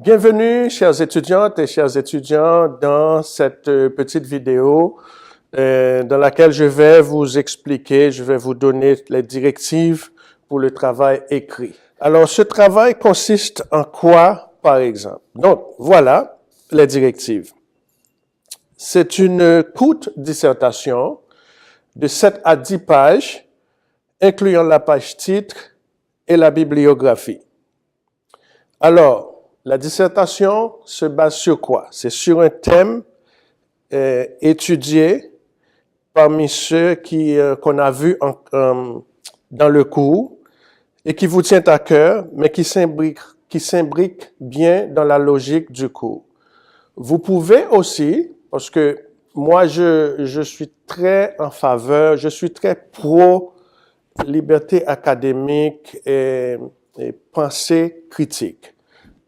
Bienvenue, chères étudiantes et chers étudiants, dans cette petite vidéo dans laquelle je vais vous expliquer, je vais vous donner les directives pour le travail écrit. Alors, ce travail consiste en quoi, par exemple? Donc, voilà les directives. C'est une courte dissertation de 7 à 10 pages, incluant la page titre et la bibliographie. Alors, la dissertation se base sur quoi? C'est sur un thème étudié parmi ceux qu'on a vus dans le cours et qui vous tient à cœur, mais qui s'imbrique bien dans la logique du cours. Vous pouvez aussi, parce que moi je suis très en faveur, je suis très pro liberté académique et pensée critique.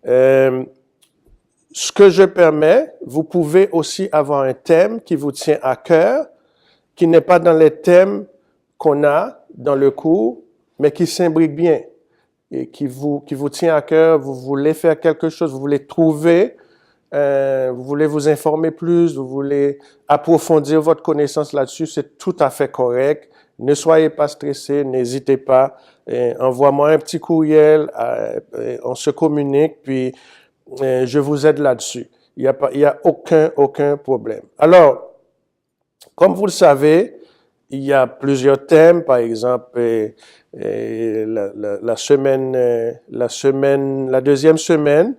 Ce que je permets, vous pouvez aussi avoir un thème qui vous tient à cœur, qui n'est pas dans les thèmes qu'on a dans le cours, mais qui s'imbrique bien et qui vous tient à cœur. Vous voulez faire quelque chose, vous voulez trouver, vous voulez vous informer plus, vous voulez approfondir votre connaissance là-dessus, c'est tout à fait correct. Ne soyez pas stressés, n'hésitez pas. Envoie-moi un petit courriel, on se communique, puis je vous aide là-dessus. Il y a aucun problème. Alors, comme vous le savez, il y a plusieurs thèmes, par exemple, la deuxième semaine,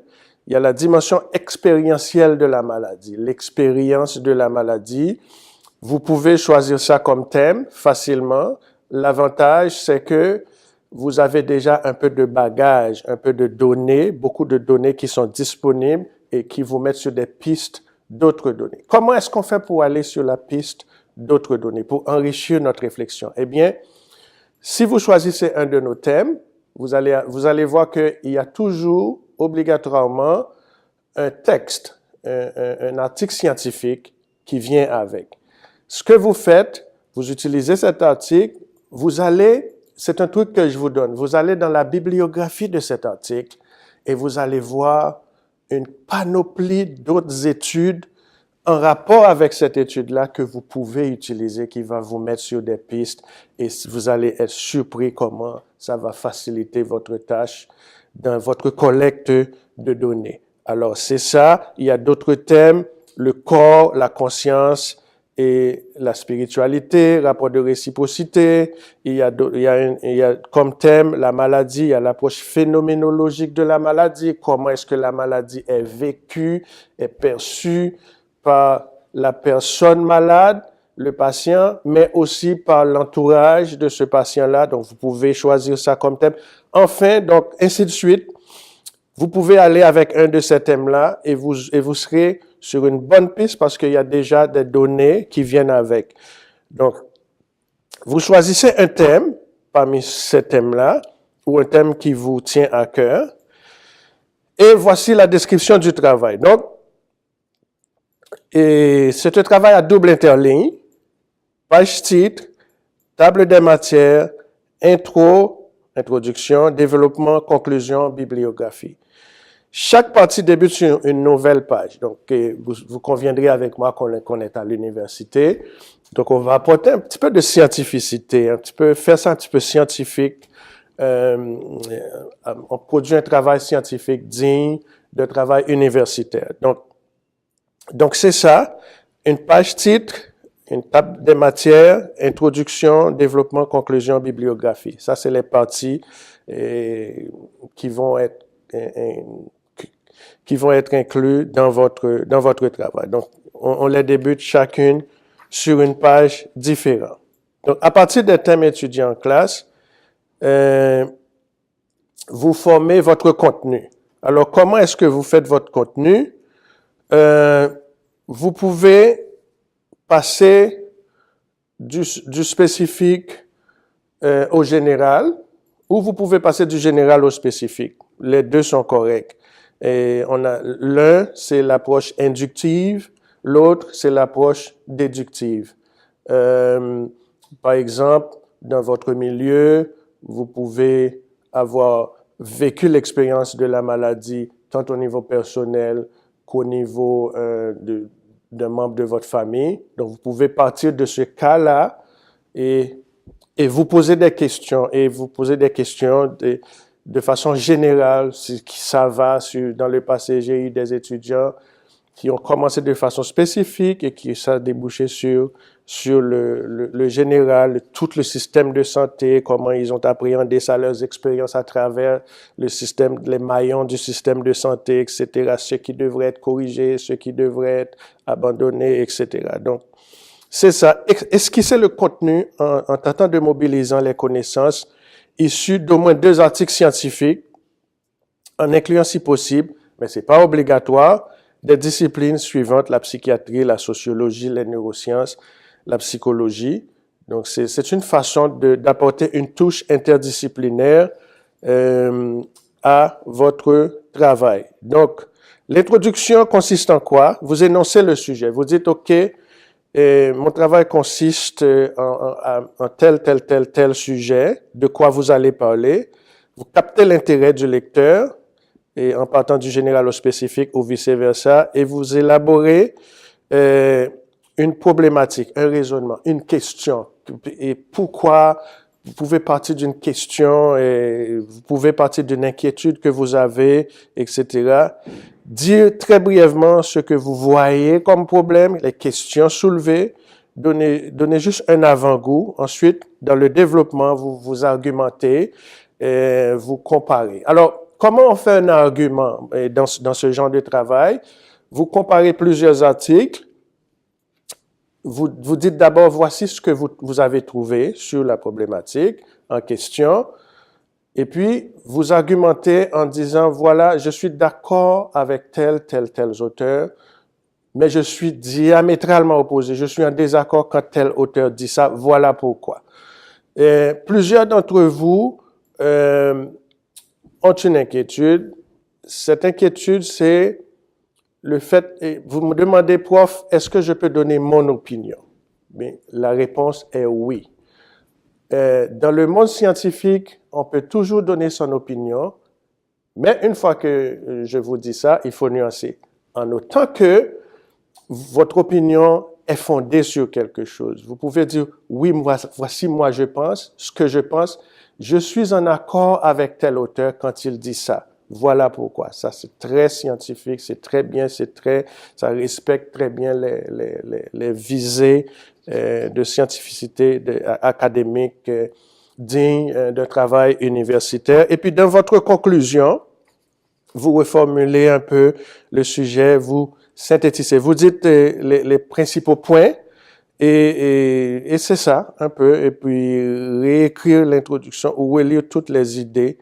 il y a la dimension expérientielle de la maladie, l'expérience de la maladie. Vous pouvez choisir ça comme thème facilement. L'avantage, c'est que vous avez déjà un peu de bagage, un peu de données, beaucoup de données qui sont disponibles et qui vous mettent sur des pistes d'autres données. Comment est-ce qu'on fait pour aller sur la piste d'autres données, pour enrichir notre réflexion? Eh bien, si vous choisissez un de nos thèmes, vous allez voir qu'il y a toujours obligatoirement un texte, un article scientifique qui vient avec. Ce que vous faites, vous utilisez cet article, c'est un truc que je vous donne, vous allez dans la bibliographie de cet article et vous allez voir une panoplie d'autres études en rapport avec cette étude-là que vous pouvez utiliser, qui va vous mettre sur des pistes et vous allez être surpris comment ça va faciliter votre tâche dans votre collecte de données. Alors, c'est ça. Il y a d'autres thèmes, le corps, la conscience et la spiritualité, rapport de réciprocité. Il y a comme thème la maladie, il y a l'approche phénoménologique de la maladie, comment est-ce que la maladie est vécue, est perçue par la personne malade, le patient, mais aussi par l'entourage de ce patient-là. Donc, vous pouvez choisir ça comme thème. Enfin, donc, ainsi de suite. Vous pouvez aller avec un de ces thèmes-là et vous serez sur une bonne piste parce qu'il y a déjà des données qui viennent avec. Donc, vous choisissez un thème parmi ces thèmes-là ou un thème qui vous tient à cœur. Et voici la description du travail. Donc, c'est un travail à double interligne, page titre, table des matières, introduction, développement, conclusion, bibliographie. Chaque partie débute sur une nouvelle page. Donc, vous conviendrez avec moi qu'on est à l'université. Donc, on va apporter un petit peu de scientificité, faire ça un petit peu scientifique. On produit un travail scientifique digne de travail universitaire. Donc c'est ça, une page titre, une table des matières, introduction, développement, conclusion, bibliographie. Ça, c'est les parties qui vont être inclus dans votre travail. Donc, on les débute chacune sur une page différente. Donc, à partir des thèmes étudiés en classe, vous formez votre contenu. Alors, comment est-ce que vous faites votre contenu? Vous pouvez passer du spécifique au général, ou vous pouvez passer du général au spécifique. Les deux sont corrects. Et l'un, c'est l'approche inductive, l'autre, c'est l'approche déductive. Par exemple, dans votre milieu, vous pouvez avoir vécu l'expérience de la maladie tant au niveau personnel qu'au niveau d'un membre de votre famille. Donc, vous pouvez partir de ce cas-là et vous poser des questions, de façon générale, si ça va. Dans le passé, j'ai eu des étudiants qui ont commencé de façon spécifique et qui ça a débouché sur le général, tout le système de santé, comment ils ont appréhendé ça, leurs expériences à travers le système, les maillons du système de santé, etc., ce qui devrait être corrigé, ce qui devrait être abandonné, etc. Donc, c'est ça. Esquisser le contenu en tentant de mobiliser les connaissances issues d'au moins 2 articles scientifiques, en incluant si possible, mais c'est pas obligatoire, des disciplines suivantes, la psychiatrie, la sociologie, les neurosciences, la psychologie. Donc, c'est une façon d'apporter une touche interdisciplinaire à votre travail. Donc, l'introduction consiste en quoi? Vous énoncez le sujet. Vous dites, OK, mon travail consiste en tel sujet, de quoi vous allez parler. Vous captez l'intérêt du lecteur, et en partant du général au spécifique ou vice-versa, et vous élaborez une problématique, un raisonnement, une question. Et pourquoi vous pouvez partir d'une question, et vous pouvez partir d'une inquiétude que vous avez, etc. Dire très brièvement ce que vous voyez comme problème, les questions soulevées, donner juste un avant-goût. Ensuite, dans le développement, vous argumentez, vous comparez. Alors, comment on fait un argument dans ce genre de travail? Vous comparez plusieurs articles. Vous dites d'abord, voici ce que vous avez trouvé sur la problématique en question. Et puis, vous argumentez en disant, voilà, je suis d'accord avec tel auteur, mais je suis diamétralement opposé. Je suis en désaccord quand tel auteur dit ça. Voilà pourquoi. Et plusieurs d'entre vous ont une inquiétude. Cette inquiétude, c'est le fait, vous me demandez, prof, est-ce que je peux donner mon opinion? Mais la réponse est oui. Dans le monde scientifique, on peut toujours donner son opinion, mais une fois que je vous dis ça, il faut nuancer. En autant que votre opinion est fondée sur quelque chose. Vous pouvez dire, oui, voici moi je pense, ce que je pense, je suis en accord avec tel auteur quand il dit ça. Voilà pourquoi. Ça, c'est très scientifique, c'est très bien, ça respecte très bien les visées de scientificité académique digne d'un travail universitaire. Et puis, dans votre conclusion, vous reformulez un peu le sujet, vous synthétisez, vous dites les principaux points et c'est ça un peu. Et puis, réécrire l'introduction ou relire toutes les idées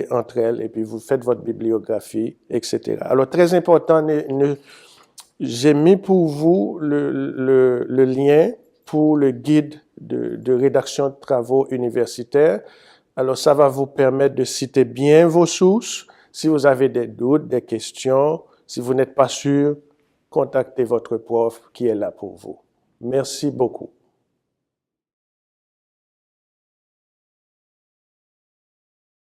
entre elles, et puis vous faites votre bibliographie, etc. Alors, très important, j'ai mis pour vous le lien pour le guide de rédaction de travaux universitaires. Alors, ça va vous permettre de citer bien vos sources. Si vous avez des doutes, des questions, si vous n'êtes pas sûr, contactez votre prof qui est là pour vous. Merci beaucoup.